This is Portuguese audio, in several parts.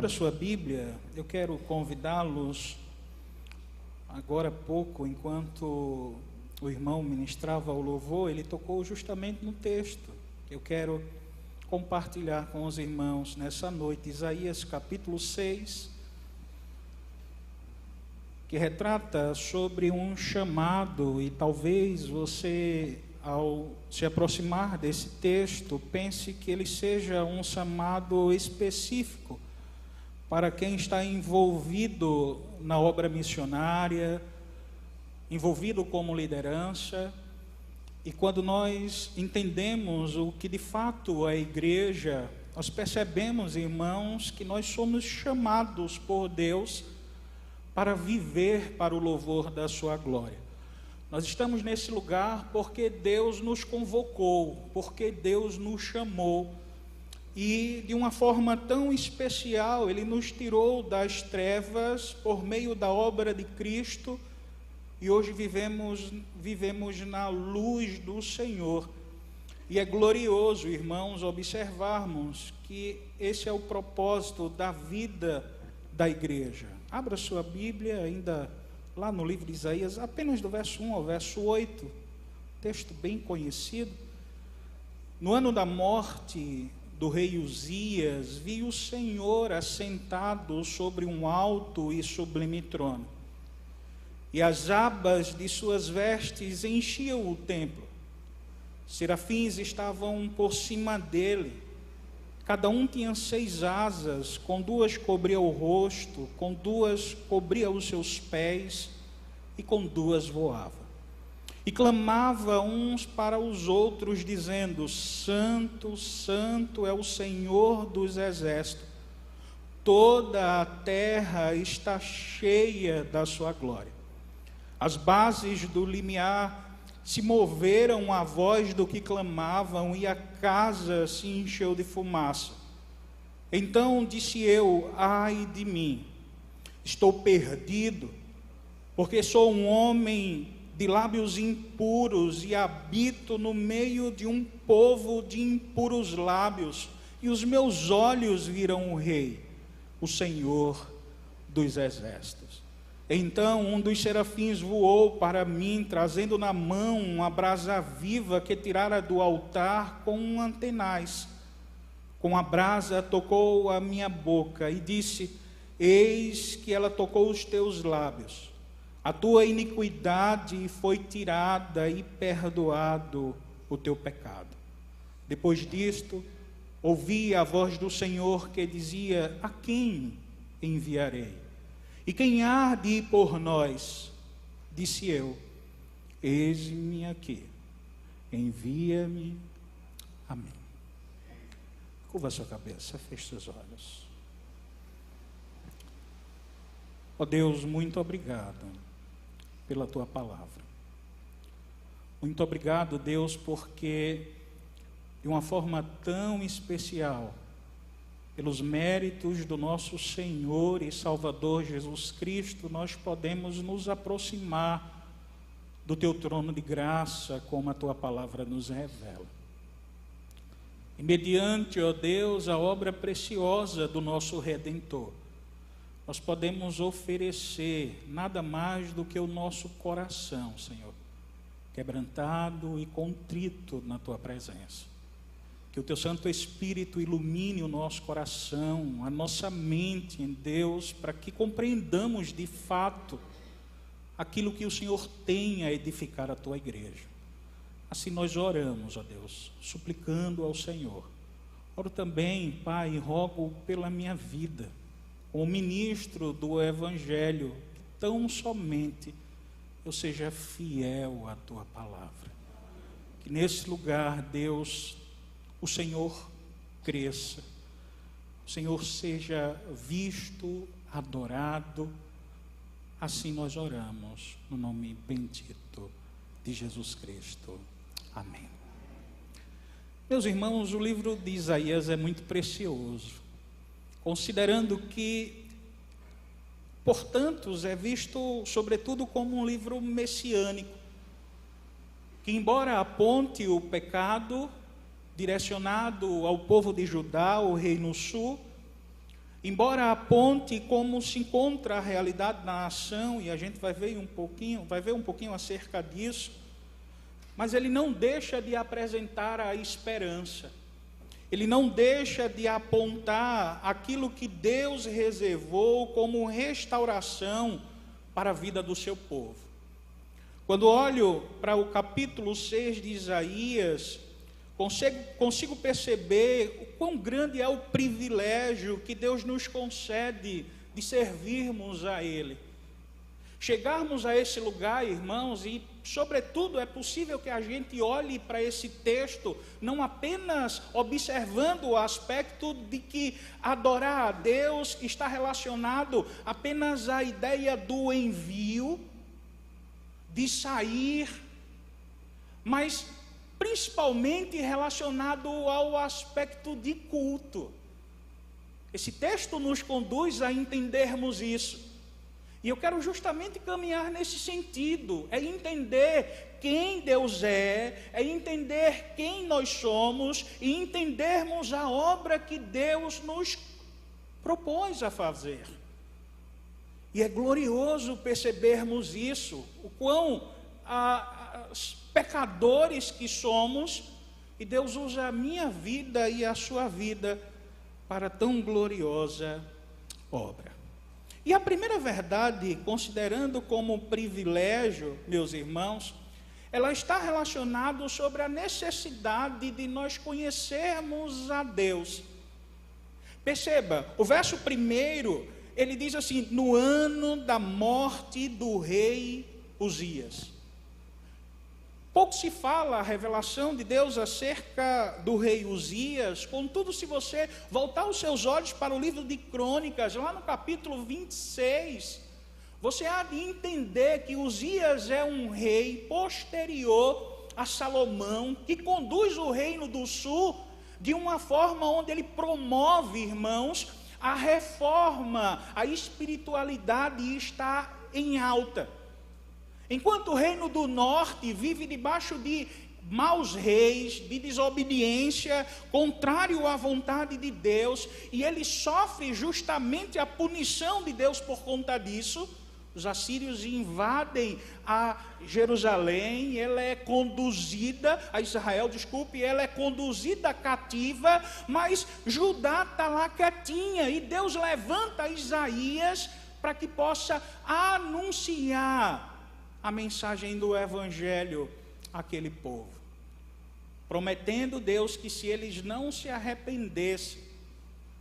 Abra sua Bíblia, eu quero convidá-los, agora há pouco, enquanto o irmão ministrava o louvor, ele tocou justamente no texto. Eu quero compartilhar com os irmãos nessa noite, Isaías capítulo 6, que retrata sobre um chamado, e talvez você, ao se aproximar desse texto, pense que ele seja um chamado específico para quem está envolvido na obra missionária, envolvido como liderança. E quando nós entendemos o que de fato é a igreja, nós percebemos, irmãos, que nós somos chamados por Deus para viver para o louvor da sua glória. Nós estamos nesse lugar porque Deus nos convocou, porque Deus nos chamou, e de uma forma tão especial, Ele nos tirou das trevas por meio da obra de Cristo, e hoje vivemos na luz do Senhor. E é glorioso, irmãos, observarmos que esse é o propósito da vida da igreja. Abra sua Bíblia, ainda lá no livro de Isaías, apenas do verso 1 ao verso 8, texto bem conhecido. No ano da morte do rei Uzias, vi o Senhor assentado sobre um alto e sublime trono, e as abas de suas vestes enchiam o templo. Serafins estavam por cima dele, cada um tinha 6 asas, com 2 cobria o rosto, com 2 cobria os seus pés, e com 2 voava. E clamava uns para os outros, dizendo: Santo, Santo é o Senhor dos exércitos, toda a terra está cheia da sua glória. As bases do limiar se moveram à voz do que clamavam, e a casa se encheu de fumaça. Então disse eu: ai de mim, estou perdido, porque sou um homem de lábios impuros e habito no meio de um povo de impuros lábios, e os meus olhos viram o Rei, o Senhor dos exércitos. Então um dos serafins voou para mim, trazendo na mão uma brasa viva que tirara do altar com um antenaz. Com a brasa tocou a minha boca e disse: eis que ela tocou os teus lábios. A tua iniquidade foi tirada e perdoado o teu pecado. Depois disto, ouvi a voz do Senhor que dizia: a quem enviarei? E quem há de ir por nós? Disse eu: eis-me aqui, envia-me a mim. Curva a sua cabeça, feche seus olhos. Ó Deus, muito obrigado pela tua palavra. Muito obrigado, Deus, porque de uma forma tão especial, pelos méritos do nosso Senhor e Salvador Jesus Cristo, nós podemos nos aproximar do teu trono de graça, como a tua palavra nos revela. E mediante, ó Deus, a obra preciosa do nosso Redentor, nós podemos oferecer nada mais do que o nosso coração, Senhor, quebrantado e contrito na tua presença. Que o teu Santo Espírito ilumine o nosso coração, a nossa mente em Deus, para que compreendamos de fato aquilo que o Senhor tem a edificar a tua igreja. Assim nós oramos, ó Deus, suplicando ao Senhor. Oro também, Pai, e rogo pela minha vida, como ministro do Evangelho, que tão somente eu seja fiel à tua palavra. Que nesse lugar, Deus, o Senhor cresça, o Senhor seja visto, adorado. Assim nós oramos, no nome bendito de Jesus Cristo. Amém. Meus irmãos, o livro de Isaías é muito precioso, considerando que, por tantos, é visto sobretudo como um livro messiânico, que embora aponte o pecado direcionado ao povo de Judá, o reino sul, embora aponte como se encontra a realidade da nação, e a gente vai ver um pouquinho acerca disso, mas ele não deixa de apresentar a esperança. Ele não deixa de apontar aquilo que Deus reservou como restauração para a vida do seu povo. Quando olho para o capítulo 6 de Isaías, consigo perceber o quão grande é o privilégio que Deus nos concede de servirmos a Ele. Chegarmos a esse lugar, irmãos, e sobretudo é possível que a gente olhe para esse texto não apenas observando o aspecto de que adorar a Deus está relacionado apenas à ideia do envio, de sair, mas principalmente relacionado ao aspecto de culto. Esse texto nos conduz a entendermos isso. E eu quero justamente caminhar nesse sentido, é entender quem Deus é entender quem nós somos e entendermos a obra que Deus nos propôs a fazer. E é glorioso percebermos isso, o quão pecadores que somos, e Deus usa a minha vida e a sua vida para tão gloriosa obra. E a primeira verdade, considerando como privilégio, meus irmãos, ela está relacionada sobre a necessidade de nós conhecermos a Deus. Perceba, o verso 1, ele diz assim: no ano da morte do rei Uzias. Pouco se fala a revelação de Deus acerca do rei Uzias, contudo, se você voltar os seus olhos para o livro de Crônicas, lá no capítulo 26, você há de entender que Uzias é um rei posterior a Salomão, que conduz o reino do sul de uma forma onde ele promove, irmãos, a reforma, a espiritualidade está em alta. Enquanto o reino do norte vive debaixo de maus reis, de desobediência, contrário à vontade de Deus, e ele sofre justamente a punição de Deus por conta disso. Os assírios invadem a Jerusalém, ela é conduzida, a Israel, ela é conduzida cativa, mas Judá está lá quietinha, e Deus levanta Isaías para que possa anunciar a mensagem do Evangelho àquele povo, prometendo Deus que se eles não se arrependessem,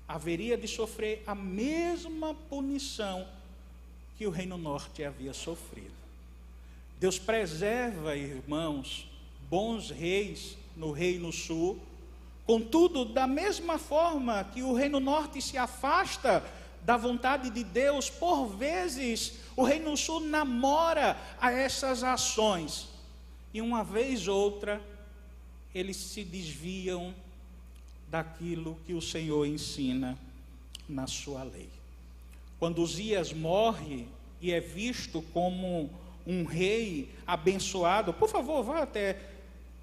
haveria de sofrer a mesma punição que o reino norte havia sofrido. Deus preserva, irmãos, bons reis no reino sul, contudo, da mesma forma que o reino norte se afasta da vontade de Deus, por vezes o reino sul namora a essas ações, e uma vez ou outra eles se desviam daquilo que o Senhor ensina na sua lei. Quando Uzias morre e é visto como um rei abençoado, por favor, vá até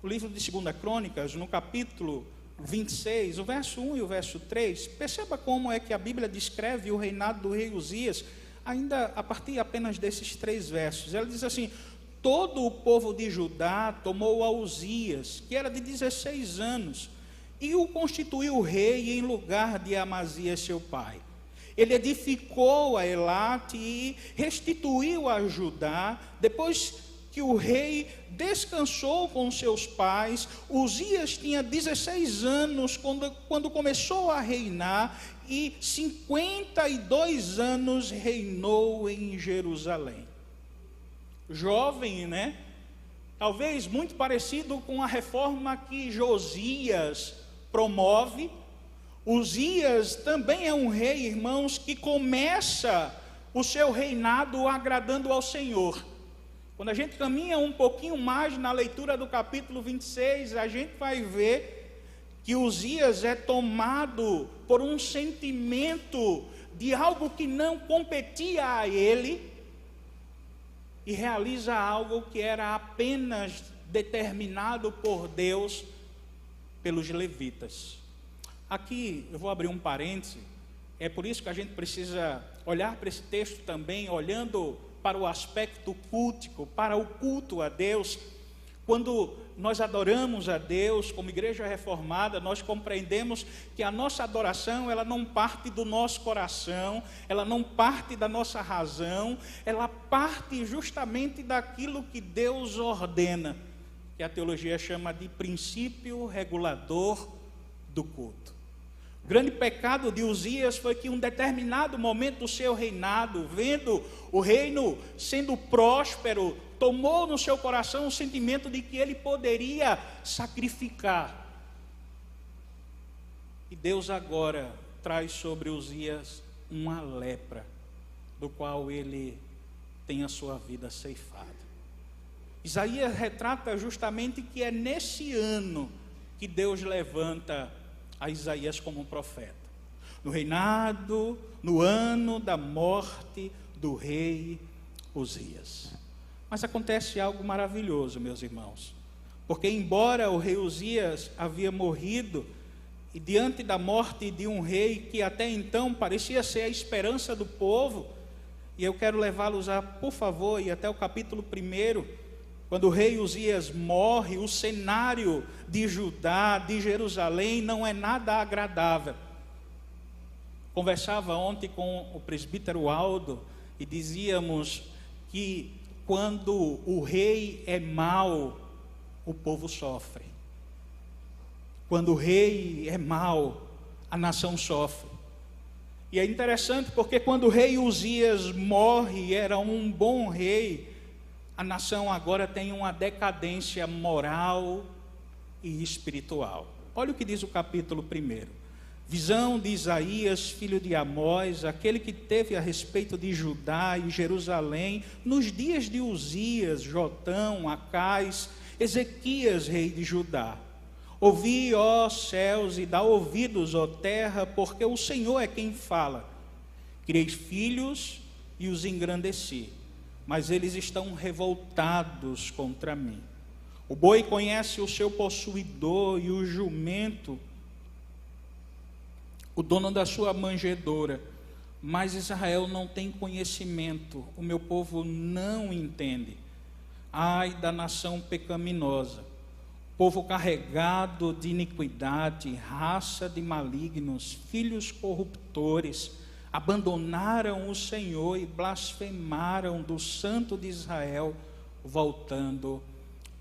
o livro de 2 Crônicas, no capítulo 26, o verso 1 e o verso 3, perceba como é que a Bíblia descreve o reinado do rei Uzias, ainda a partir apenas desses 3 versos. Ela diz assim: todo o povo de Judá tomou a Uzias, que era de 16 anos, e o constituiu rei em lugar de Amazias seu pai. Ele edificou a Elate e restituiu a Judá. Depois que o rei descansou com seus pais, Uzias tinha 16 anos quando começou a reinar, e 52 anos reinou em Jerusalém. Jovem, né? Talvez muito parecido com a reforma que Josias promove. Uzias também é um rei, irmãos, que começa o seu reinado agradando ao Senhor. Quando a gente caminha um pouquinho mais na leitura do capítulo 26, a gente vai ver que Uzias é tomado por um sentimento de algo que não competia a ele, e realiza algo que era apenas determinado por Deus pelos levitas. Aqui eu vou abrir um parêntese, É por isso que a gente precisa olhar para esse texto também, olhando para o aspecto cultico, para o culto a Deus. Quando nós adoramos a Deus como igreja reformada, nós compreendemos que a nossa adoração, ela não parte do nosso coração, ela não parte da nossa razão, ela parte justamente daquilo que Deus ordena, que a teologia chama de princípio regulador do culto. O grande pecado de Uzias foi que em um determinado momento do seu reinado, vendo o reino sendo próspero, tomou no seu coração o sentimento de que ele poderia sacrificar. E Deus agora traz sobre Uzias uma lepra, do qual ele tem a sua vida ceifada. Isaías retrata justamente que é nesse ano que Deus levanta a Isaías como um profeta. No reinado, no ano da morte do rei Uzias. Mas acontece algo maravilhoso, meus irmãos. Porque embora o rei Uzias havia morrido, e diante da morte de um rei que até então parecia ser a esperança do povo, e eu quero levá-los a, por favor, ir até o capítulo 1, quando o rei Uzias morre, o cenário de Judá, de Jerusalém, não é nada agradável. Conversava ontem com o presbítero Aldo e dizíamos que quando o rei é mau, o povo sofre. Quando o rei é mau, a nação sofre. E é interessante porque quando o rei Uzias morre, era um bom rei, a nação agora tem uma decadência moral e espiritual. Olha o que diz o capítulo 1. Visão de Isaías, filho de Amós, aquele que teve a respeito de Judá e Jerusalém, nos dias de Uzias, Jotão, Acais, Ezequias, rei de Judá. Ouvi, ó céus, e dá ouvidos, ó terra, porque o Senhor é quem fala. Criei filhos e os engrandeci, mas eles estão revoltados contra mim. O boi conhece o seu possuidor e o jumento, o dono da sua manjedoura, mas Israel não tem conhecimento, o meu povo não entende. Ai da nação pecaminosa, povo carregado de iniquidade, raça de malignos, filhos corruptores, abandonaram o Senhor e blasfemaram do Santo de Israel, voltando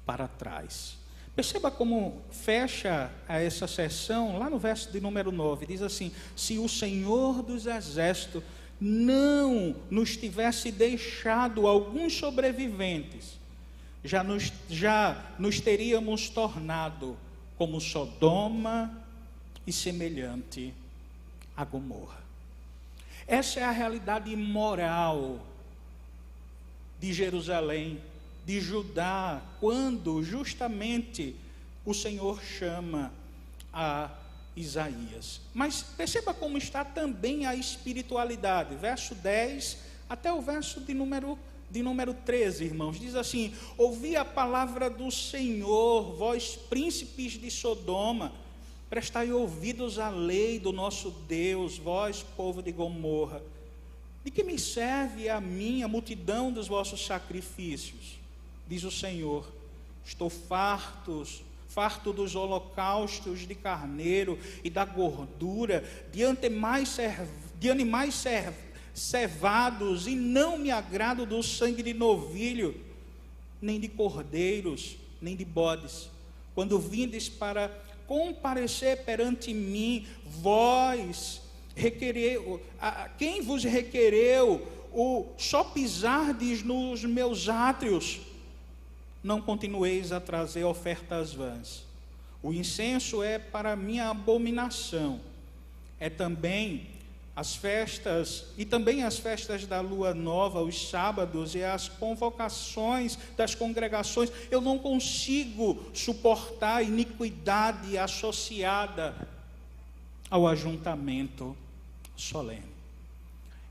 para trás. Perceba como fecha essa sessão, lá no verso de número 9, diz assim: se o Senhor dos Exércitos não nos tivesse deixado alguns sobreviventes, já nos teríamos tornado como Sodoma e semelhante a Gomorra. Essa é a realidade moral de Jerusalém, de Judá, quando justamente o Senhor chama a Isaías. Mas perceba como está também a espiritualidade, verso 10 até o verso de número 13, irmãos, diz assim: ouvi a palavra do Senhor, vós príncipes de Sodoma, prestai ouvidos à lei do nosso Deus, vós povo de Gomorra. De que me serve a mim a multidão dos vossos sacrifícios? Diz o Senhor: estou farto dos holocaustos de carneiro e da gordura, de animais cevados, e não me agrado do sangue de novilho, nem de cordeiros, nem de bodes. Quando vindes para comparecer perante mim, vós quem vos requereu o só pisardes nos meus átrios? Não continueis a trazer ofertas vãs. O incenso é para minha abominação. É também as festas, e também as festas da lua nova, os sábados e as convocações das congregações. Eu não consigo suportar a iniquidade associada ao ajuntamento solene.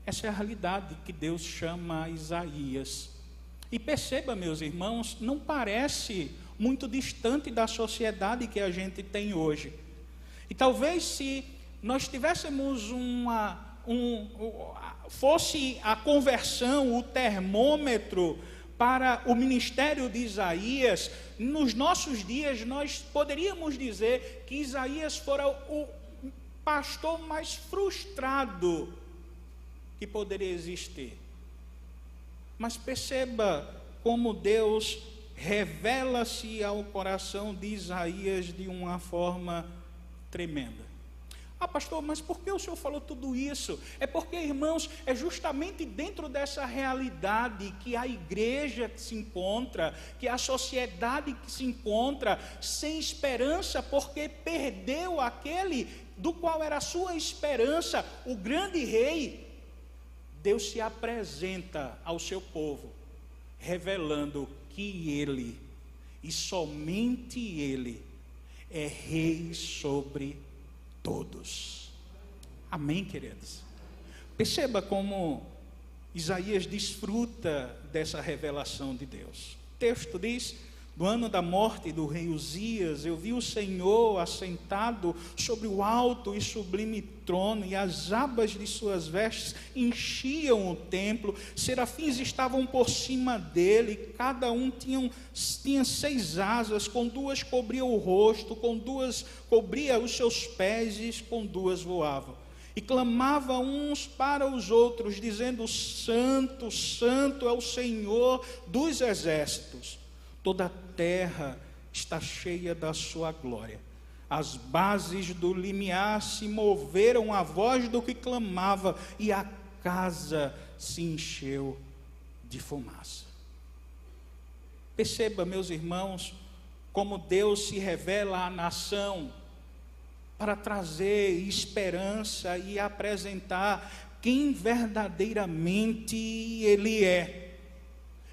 Essa é a realidade que Deus chama Isaías. E perceba, meus irmãos, não parece muito distante da sociedade que a gente tem hoje. E talvez se nós tivéssemos uma fosse a conversão, o termômetro para o ministério de Isaías, nos nossos dias nós poderíamos dizer que Isaías fora o pastor mais frustrado que poderia existir. Mas perceba como Deus revela-se ao coração de Isaías de uma forma tremenda. Ah, pastor, mas por que o senhor falou tudo isso? É porque, irmãos, é justamente dentro dessa realidade que a igreja se encontra, que a sociedade que se encontra sem esperança, porque perdeu aquele do qual era a sua esperança, o grande rei. Deus se apresenta ao seu povo, revelando que Ele, e somente Ele, é rei sobre todos. Amém, queridos? Perceba como Isaías desfruta dessa revelação de Deus. O texto diz: no ano da morte do rei Uzias, eu vi o Senhor assentado sobre o alto e sublime trono, e as abas de suas vestes enchiam o templo. Serafins estavam por cima dele, cada um tinha 6 asas, com 2 cobria o rosto, com 2 cobria os seus pés, e com 2 voavam. E clamavam uns para os outros, dizendo: Santo, Santo é o Senhor dos exércitos. Toda a terra está cheia da sua glória. As bases do limiar se moveram à voz do que clamava, e a casa se encheu de fumaça. Perceba, meus irmãos, como Deus se revela à nação para trazer esperança e apresentar quem verdadeiramente Ele é.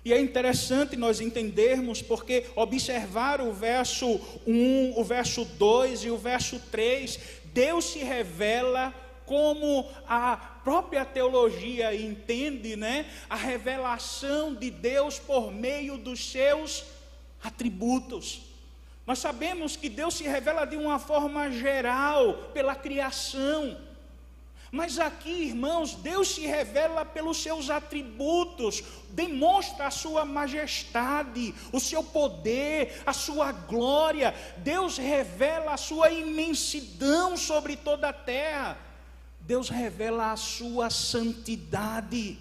E é interessante nós entendermos, porque observar o verso 1, o verso 2 e o verso 3, Deus se revela como a própria teologia entende, né? A revelação de Deus por meio dos seus atributos. Nós sabemos que Deus se revela de uma forma geral, pela criação. Mas aqui, irmãos, Deus se revela pelos seus atributos, demonstra a sua majestade, o seu poder, a sua glória. Deus revela a sua imensidão sobre toda a terra. Deus revela a sua santidade.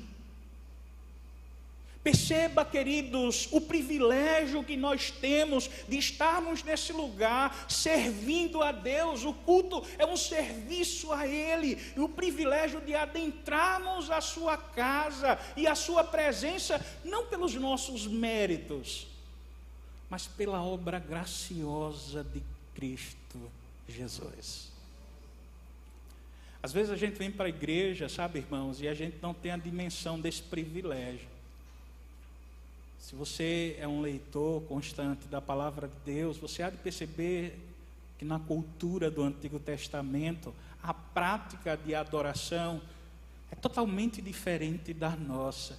Perceba, queridos, o privilégio que nós temos de estarmos nesse lugar, servindo a Deus. O culto é um serviço a Ele, e o privilégio de adentrarmos a sua casa e a sua presença, não pelos nossos méritos, mas pela obra graciosa de Cristo Jesus. Às vezes a gente vem para a igreja, sabe, irmãos, e a gente não tem a dimensão desse privilégio. Se você é um leitor constante da palavra de Deus, você há de perceber que na cultura do Antigo Testamento, a prática de adoração é totalmente diferente da nossa.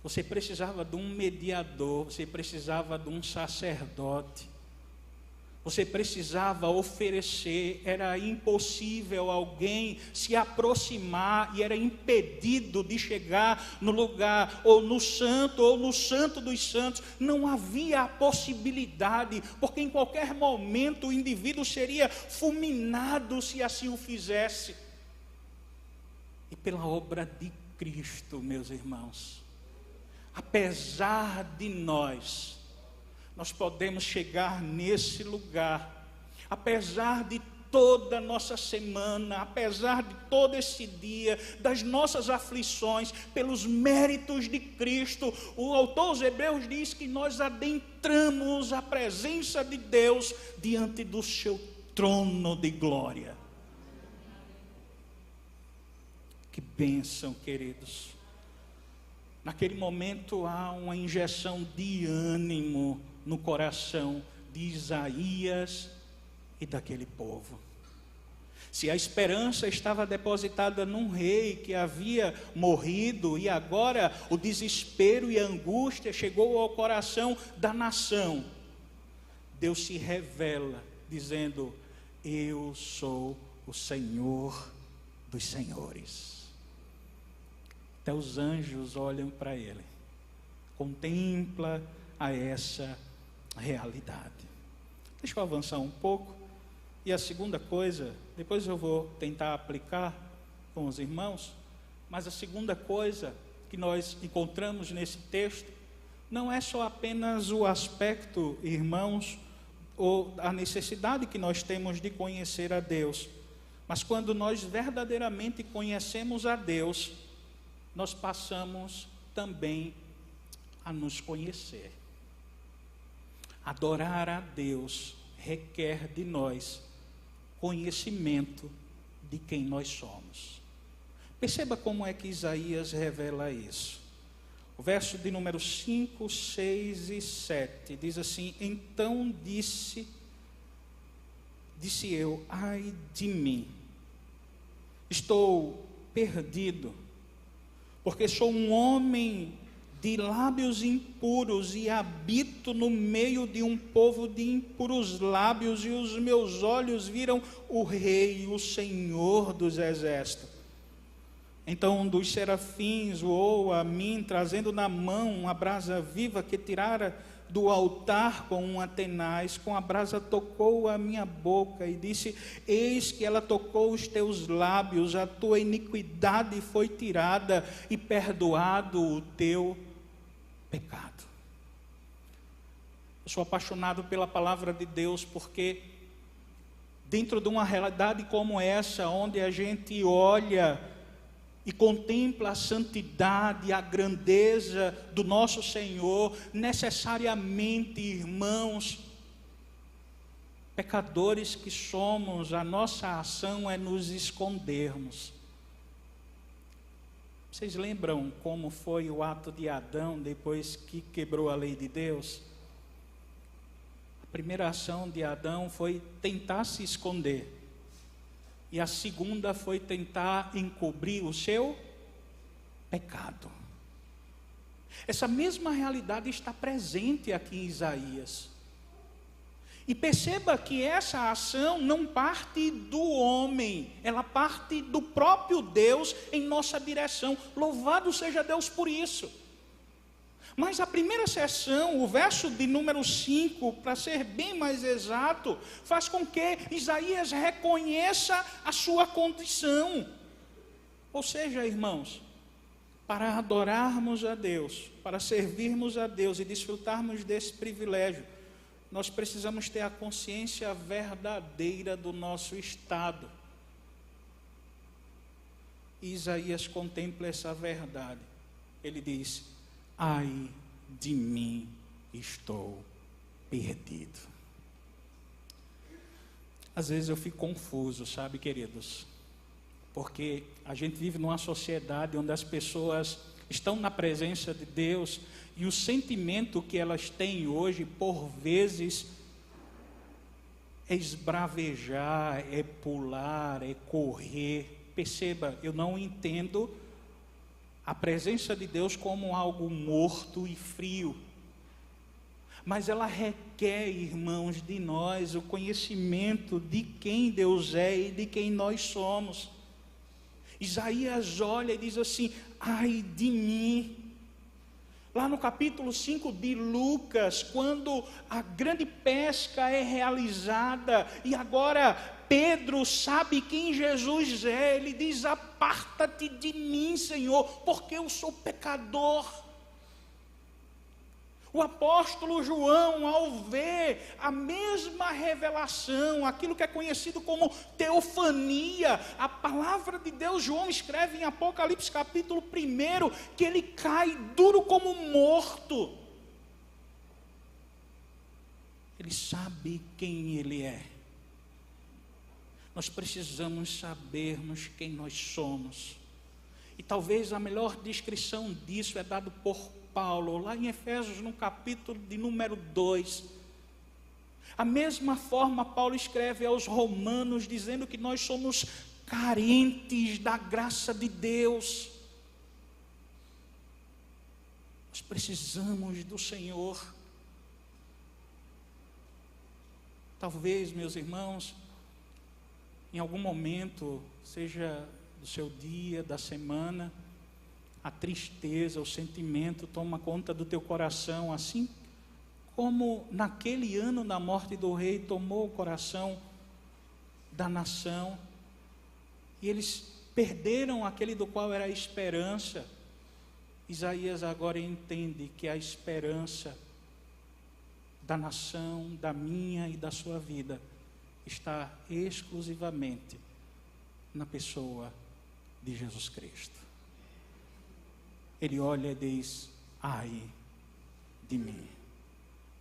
Você precisava de um mediador, você precisava de um sacerdote, você precisava oferecer, era impossível alguém se aproximar e era impedido de chegar no lugar, ou no santo dos santos. Não havia a possibilidade, porque em qualquer momento o indivíduo seria fulminado se assim o fizesse. E pela obra de Cristo, meus irmãos, apesar de nós podemos chegar nesse lugar, apesar de toda a nossa semana, apesar de todo esse dia, das nossas aflições, pelos méritos de Cristo. O autor aos Hebreus diz que nós adentramos a presença de Deus diante do seu trono de glória. Que bênção, queridos. Naquele momento há uma injeção de ânimo no coração de Isaías e daquele povo. Se a esperança estava depositada num rei que havia morrido, e agora o desespero e a angústia chegou ao coração da nação, Deus se revela dizendo: eu sou o Senhor dos senhores. Até os anjos olham para ele. Contempla a essa realidade. Deixa eu avançar um pouco. E a segunda coisa, depois eu vou tentar aplicar com os irmãos, mas a segunda coisa que nós encontramos nesse texto não é só apenas o aspecto, irmãos, ou a necessidade que nós temos de conhecer a Deus, mas quando nós verdadeiramente conhecemos a Deus, nós passamos também a nos conhecer. Adorar a Deus requer de nós conhecimento de quem nós somos. Perceba como é que Isaías revela isso. O verso de número 5, 6 e 7 diz assim: então disse eu, ai de mim, estou perdido, porque sou um homem de lábios impuros e habito no meio de um povo de impuros lábios, e os meus olhos viram o Rei, o Senhor dos Exércitos. Então um dos serafins voou a mim, trazendo na mão uma brasa viva que tirara do altar com uma tenaz. Com a brasa tocou a minha boca e disse: eis que ela tocou os teus lábios, a tua iniquidade foi tirada e perdoado o teu pecado. Eu sou apaixonado pela palavra de Deus, porque dentro de uma realidade como essa, onde a gente olha e contempla a santidade, a grandeza do nosso Senhor, necessariamente, irmãos, pecadores que somos, a nossa ação é nos escondermos. Vocês lembram como foi o ato de Adão depois que quebrou a lei de Deus? A primeira ação de Adão foi tentar se esconder. E a segunda foi tentar encobrir o seu pecado. Essa mesma realidade está presente aqui em Isaías. E perceba que essa ação não parte do homem, ela parte do próprio Deus em nossa direção. Louvado seja Deus por isso. Mas a primeira seção, o verso de número 5, para ser bem mais exato, faz com que Isaías reconheça a sua condição. Ou seja, irmãos, para adorarmos a Deus, para servirmos a Deus e desfrutarmos desse privilégio, nós precisamos ter a consciência verdadeira do nosso estado. E Isaías contempla essa verdade. Ele diz: ai de mim, estou perdido. Às vezes eu fico confuso, sabe, queridos? Porque a gente vive numa sociedade onde as pessoas estão na presença de Deus, e o sentimento que elas têm hoje, por vezes, é esbravejar, é pular, é correr. Perceba, eu não entendo a presença de Deus como algo morto e frio, mas ela requer, irmãos, de nós o conhecimento de quem Deus é e de quem nós somos. Isaías olha e diz assim: ai de mim. Lá no capítulo 5 de Lucas, quando a grande pesca é realizada, e agora Pedro sabe quem Jesus é, ele diz: aparta-te de mim, Senhor, porque eu sou pecador. O apóstolo João, ao ver a mesma revelação, aquilo que é conhecido como teofania, a palavra de Deus, João escreve em Apocalipse capítulo 1, que ele cai duro como morto. Ele sabe quem ele é. Nós precisamos sabermos quem nós somos. E talvez a melhor descrição disso é dado por Paulo, lá em Efésios, no capítulo de número 2. A mesma forma, Paulo escreve aos Romanos, dizendo que nós somos carentes da graça de Deus. Nós precisamos do Senhor. Talvez, meus irmãos, em algum momento, seja do seu dia, da semana. A tristeza, o sentimento toma conta do teu coração, assim como naquele ano da morte do rei tomou o coração da nação, e eles perderam aquele do qual era a esperança. Isaías agora entende que a esperança da nação, da minha e da sua vida, está exclusivamente na pessoa de Jesus Cristo. Ele olha e diz: ai de mim,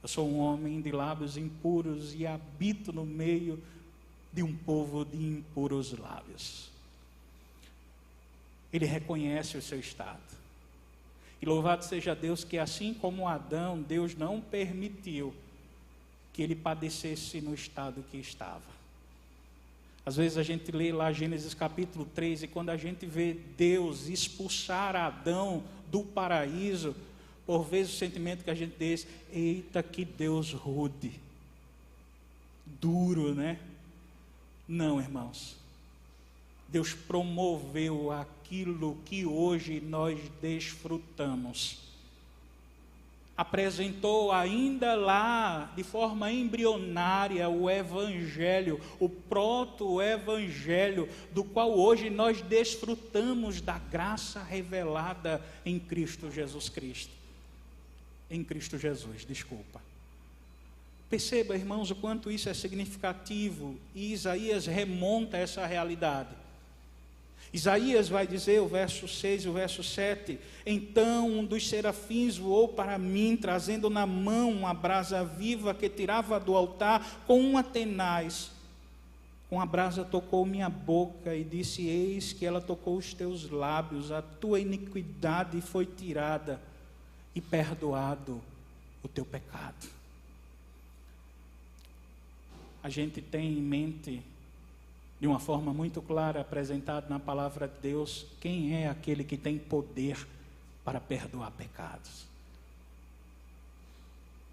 eu sou um homem de lábios impuros e habito no meio de um povo de impuros lábios. Ele reconhece o seu estado. E louvado seja Deus que, assim como Adão, Deus não permitiu que ele padecesse no estado que estava. Às vezes a gente lê lá Gênesis capítulo 3, e quando a gente vê Deus expulsar Adão do paraíso, por vezes o sentimento que a gente diz: eita, que Deus rude, duro, né? Não, irmãos. Deus promoveu aquilo que hoje nós desfrutamos. Apresentou ainda lá, de forma embrionária, o Evangelho, o proto-Evangelho, do qual hoje nós desfrutamos da graça revelada em Cristo Jesus Cristo. Em Cristo Jesus, desculpa. Perceba, irmãos, o quanto isso é significativo, e Isaías remonta essa realidade. Isaías vai dizer, o verso 6 e o verso 7, então um dos serafins voou para mim, trazendo na mão uma brasa viva que tirava do altar com uma tenaz. Com a brasa tocou minha boca e disse: eis que ela tocou os teus lábios, a tua iniquidade foi tirada e perdoado o teu pecado. A gente tem em mente, de uma forma muito clara, apresentado na palavra de Deus, quem é aquele que tem poder para perdoar pecados.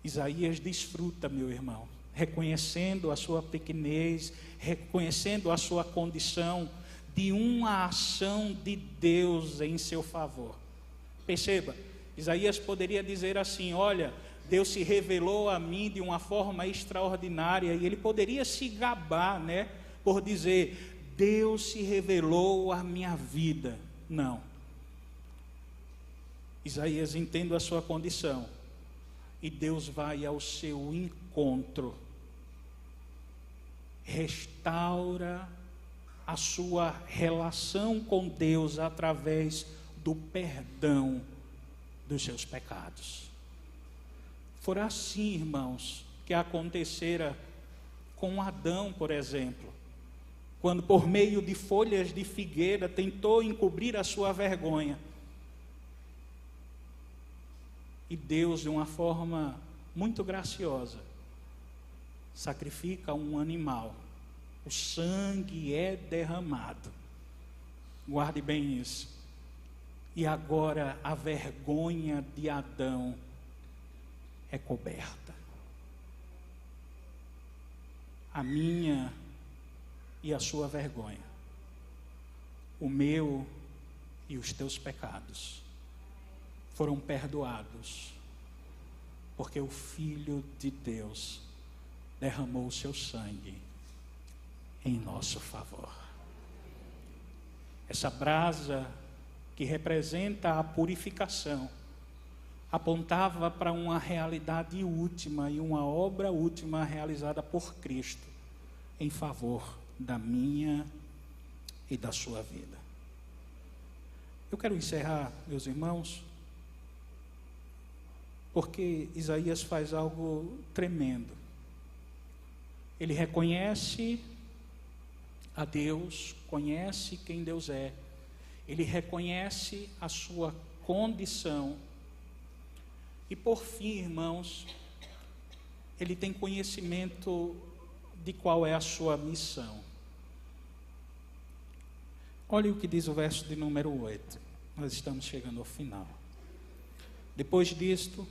Isaías desfruta, meu irmão, reconhecendo a sua pequenez, reconhecendo a sua condição, de uma ação de Deus em seu favor. Perceba, Isaías poderia dizer assim: olha, Deus se revelou a mim de uma forma extraordinária, e ele poderia se gabar, né, por dizer: Deus se revelou à minha vida. Não. Isaías entende a sua condição, e Deus vai ao seu encontro, restaura a sua relação com Deus através do perdão dos seus pecados. Foi assim, irmãos, que acontecera com Adão, por exemplo, quando por meio de folhas de figueira tentou encobrir a sua vergonha. E Deus, de uma forma muito graciosa, sacrifica um animal. O sangue é derramado. Guarde bem isso. E agora a vergonha de Adão é coberta. A minha e a sua vergonha, o meu e os teus pecados foram perdoados, porque o Filho de Deus derramou o seu sangue em nosso favor. Essa brasa que representa a purificação apontava para uma realidade última e uma obra última realizada por Cristo em favor da minha e da sua vida. Eu quero encerrar, meus irmãos, porque Isaías faz algo tremendo. Ele reconhece a Deus, conhece quem Deus é, ele reconhece a sua condição, e por fim, irmãos, ele tem conhecimento de qual é a sua missão. Olha o que diz o verso de número 8. Nós estamos chegando ao final. Depois disto,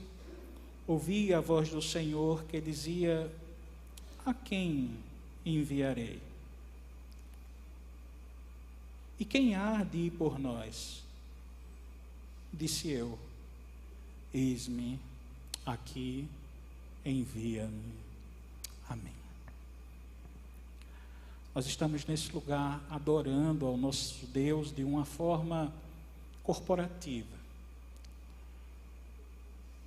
ouvi a voz do Senhor que dizia: a quem enviarei? E quem há de ir por nós? Disse eu: eis-me aqui, envia-me a mim. Nós estamos nesse lugar adorando ao nosso Deus de uma forma corporativa.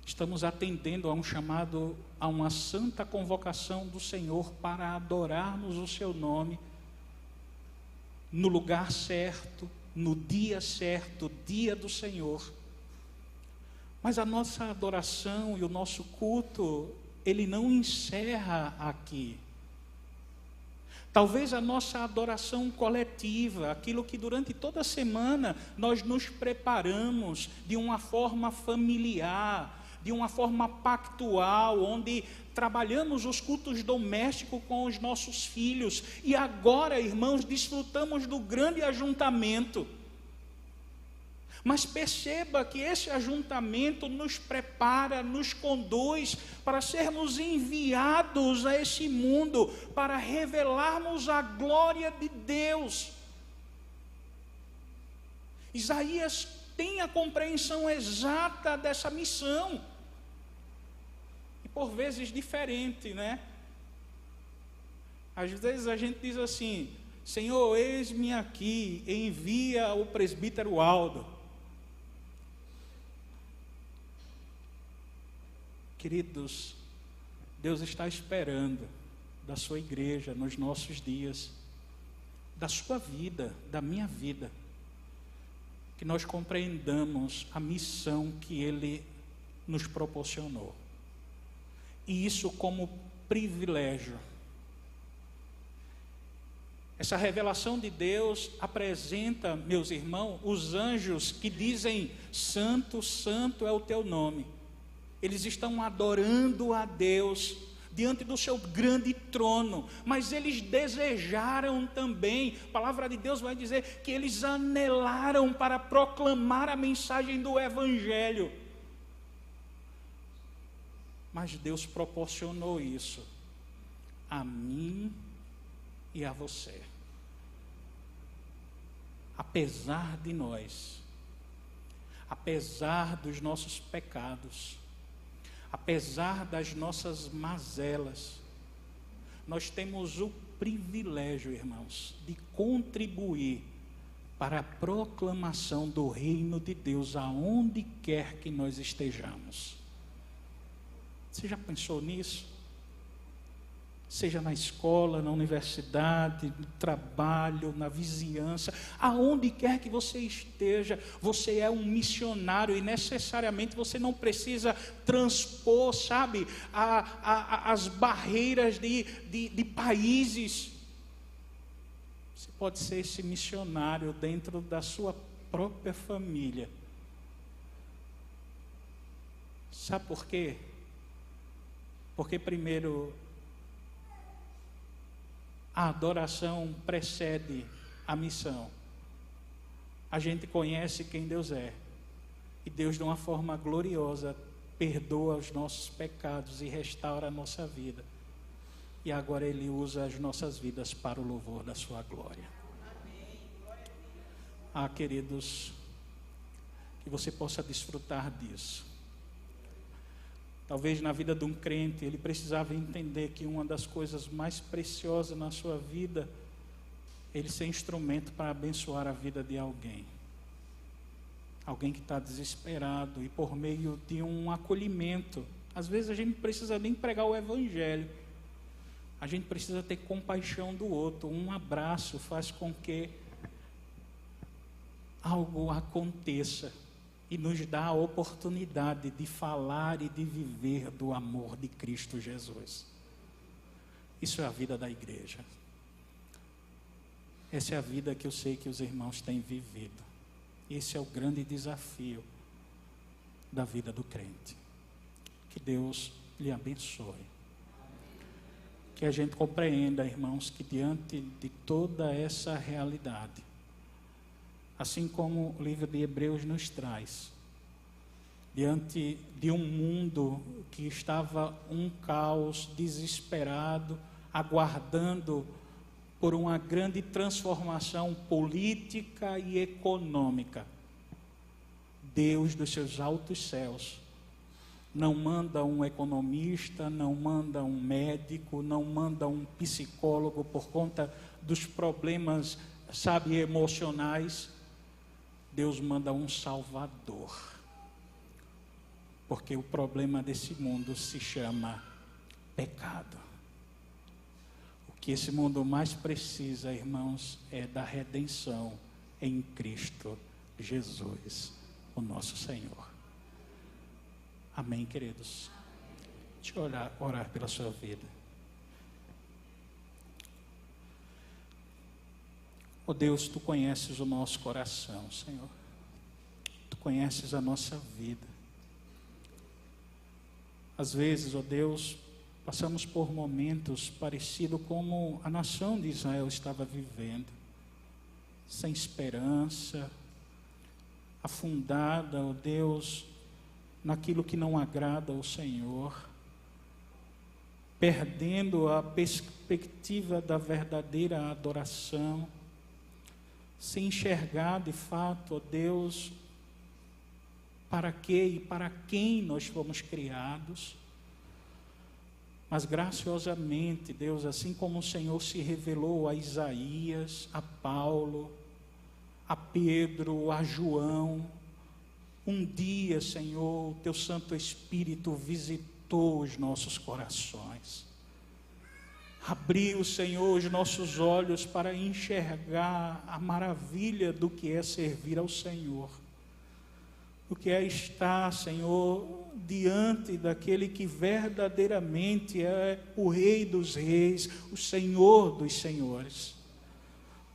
Estamos atendendo a um chamado, a uma santa convocação do Senhor para adorarmos o seu nome no lugar certo, no dia certo, dia do Senhor. Mas a nossa adoração e o nosso culto, ele não encerra aqui. Talvez a nossa adoração coletiva, aquilo que durante toda a semana nós nos preparamos de uma forma familiar, de uma forma pactual, onde trabalhamos os cultos domésticos com os nossos filhos, e agora, irmãos, desfrutamos do grande ajuntamento. Mas perceba que esse ajuntamento nos prepara, nos conduz para sermos enviados a esse mundo, para revelarmos a glória de Deus. Isaías tem a compreensão exata dessa missão, e por vezes diferente, né? Às vezes a gente diz assim: Senhor, eis-me aqui, envia o presbítero Aldo. Queridos, Deus está esperando da sua igreja nos nossos dias, da sua vida, da minha vida, que nós compreendamos a missão que Ele nos proporcionou. E isso como privilégio. Essa revelação de Deus apresenta, meus irmãos, os anjos que dizem: Santo, Santo é o teu nome. Eles estão adorando a Deus diante do seu grande trono, mas eles desejaram também, a palavra de Deus vai dizer que eles anelaram para proclamar a mensagem do Evangelho. Mas Deus proporcionou isso a mim e a você. Apesar de nós, apesar dos nossos pecados, apesar das nossas mazelas, nós temos o privilégio, irmãos, de contribuir para a proclamação do reino de Deus aonde quer que nós estejamos. Você já pensou nisso? Seja na escola, na universidade, no trabalho, na vizinhança, aonde quer que você esteja, você é um missionário e necessariamente você não precisa transpor, sabe, as barreiras de países. Você pode ser esse missionário dentro da sua própria família. Sabe por quê? Porque primeiro, a adoração precede a missão. A gente conhece quem Deus é. E Deus, de uma forma gloriosa, perdoa os nossos pecados e restaura a nossa vida. E agora Ele usa as nossas vidas para o louvor da sua glória. Ah, queridos, que você possa desfrutar disso. Talvez na vida de um crente, ele precisava entender que uma das coisas mais preciosas na sua vida, ele ser instrumento para abençoar a vida de alguém. Alguém que está desesperado, e por meio de um acolhimento. Às vezes a gente não precisa nem pregar o Evangelho. A gente precisa ter compaixão do outro. Um abraço faz com que algo aconteça. E nos dá a oportunidade de falar e de viver do amor de Cristo Jesus. Isso é a vida da igreja. Essa é a vida que eu sei que os irmãos têm vivido. Esse é o grande desafio da vida do crente. Que Deus lhe abençoe. Que a gente compreenda, irmãos, que diante de toda essa realidade, assim como o livro de Hebreus nos traz, diante de um mundo que estava um caos, desesperado, aguardando por uma grande transformação política e econômica. Deus dos seus altos céus não manda um economista, não manda um médico, não manda um psicólogo por conta dos problemas, sabe, emocionais. Deus manda um Salvador. Porque o problema desse mundo se chama pecado. O que esse mundo mais precisa, irmãos, é da redenção em Cristo Jesus, o nosso Senhor. Amém, queridos? Deixa eu orar pela sua vida. Oh Deus, Tu conheces o nosso coração, Senhor. Tu conheces a nossa vida. Às vezes, ó Deus, passamos por momentos parecidos como a nação de Israel estava vivendo, sem esperança, afundada, ó Deus, naquilo que não agrada ao Senhor, perdendo a perspectiva da verdadeira adoração, sem enxergar de fato, ó Deus, para que e para quem nós fomos criados. Mas graciosamente, Deus, assim como o Senhor se revelou a Isaías, a Paulo, a Pedro, a João, um dia, Senhor, o Teu Santo Espírito visitou os nossos corações. Abriu, Senhor, os nossos olhos para enxergar a maravilha do que é servir ao Senhor. O que é estar, Senhor, diante daquele que verdadeiramente é o Rei dos Reis, o Senhor dos Senhores.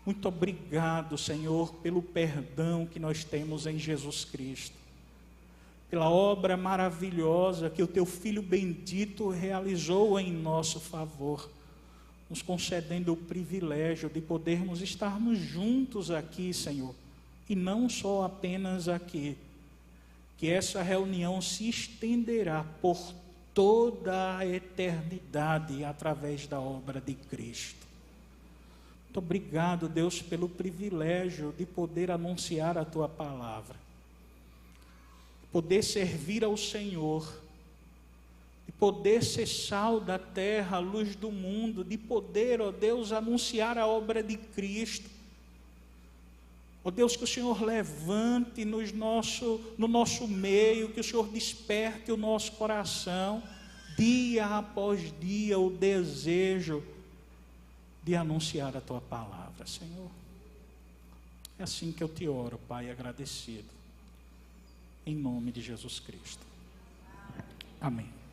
Muito obrigado, Senhor, pelo perdão que nós temos em Jesus Cristo, pela obra maravilhosa que o Teu Filho bendito realizou em nosso favor, nos concedendo o privilégio de podermos estarmos juntos aqui, Senhor, e não só apenas aqui, que essa reunião se estenderá por toda a eternidade através da obra de Cristo. Muito obrigado, Deus, pelo privilégio de poder anunciar a Tua palavra, de poder servir ao Senhor, de poder ser sal da terra, luz do mundo, de poder, ó Deus, anunciar a obra de Cristo. Ó Deus, que o Senhor levante no nosso meio, que o Senhor desperte o nosso coração, dia após dia, o desejo de anunciar a Tua palavra, Senhor. É assim que eu te oro, Pai, agradecido, em nome de Jesus Cristo. Amém.